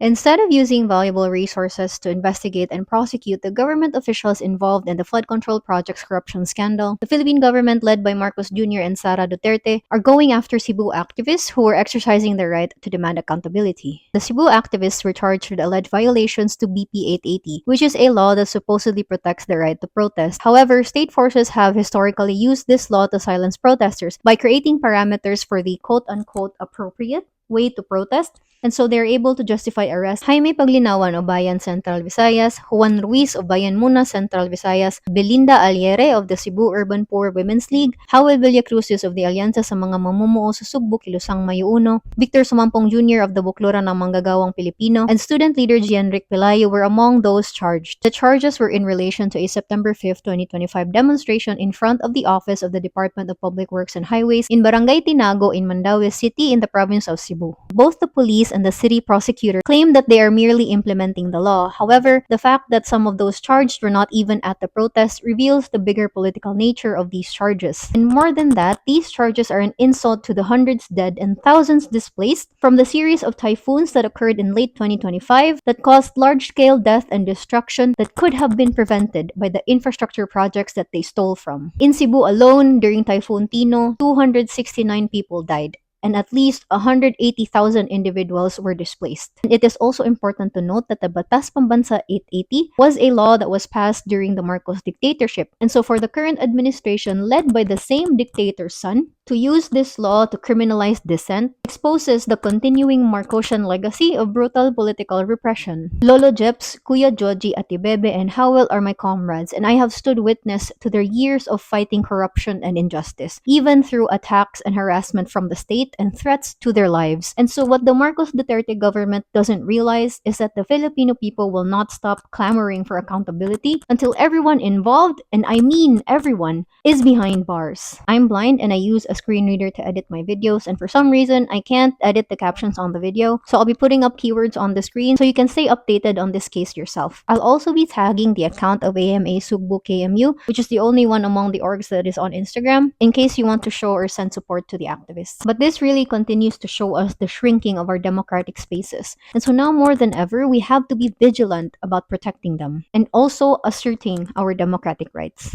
Instead of using valuable resources to investigate and prosecute the government officials involved in the flood control project's corruption scandal, the Philippine government, led by Marcos Jr. and Sara Duterte, are going after Cebu activists who were exercising their right to demand accountability. The Cebu activists were charged with alleged violations to BP 880, which is a law that supposedly protects the right to protest. However, state forces have historically used this law to silence protesters by creating parameters for the quote-unquote appropriate way to protest, and so they're able to justify arrest Jaime Paglinawan of Bayan Central Visayas, Juan Ruiz of Bayan Muna Central Visayas, Belinda Aliere of the Cebu Urban Poor Women's League, Howell Villacrucis of the Alyansa sa mga mamumuo sa Sugbo, Kilusang Mayuuno, Victor Sumampong Jr. of the Bukluran ng Manggagawang Pilipino, and student leader Gianric Pelayo were among those charged. The charges were in relation to a September 5, 2025 demonstration in front of the office of the Department of Public Works and Highways in Barangay Tinago in Mandaue City in the province of Cebu. Both the police and the city prosecutor claim that they are merely implementing the law. However, the fact that some of those charged were not even at the protest reveals the bigger political nature of these charges. And more than that, these charges are an insult to the hundreds dead and thousands displaced from the series of typhoons that occurred in late 2025 that caused large-scale death and destruction that could have been prevented by the infrastructure projects that they stole from. In Cebu alone, during Typhoon Tino, 269 people died, and at least 180,000 individuals were displaced. And it is also important to note that the Batas Pambansa 880 was a law that was passed during the Marcos dictatorship. And so for the current administration, led by the same dictator's son, to use this law to criminalize dissent exposes the continuing Marcosian legacy of brutal political repression. Lolo Jeps, Kuya Joji Atibebe, and Howell are my comrades, and I have stood witness to their years of fighting corruption and injustice, even through attacks and harassment from the state and threats to their lives. And so what the Marcos Duterte government doesn't realize is that the Filipino people will not stop clamoring for accountability until everyone involved, and I mean everyone, is behind bars. I'm blind and I use a screen reader to edit my videos, and for some reason I can't edit the captions on the video, so I'll be putting up keywords on the screen so you can stay updated on this case yourself. I'll also be tagging the account of AMA Sugbo KMU, which is the only one among the orgs that is on Instagram, in case you want to show or send support to the activists. But this really continues to show us the shrinking of our democratic spaces, and so now more than ever we have to be vigilant about protecting them and also asserting our democratic rights.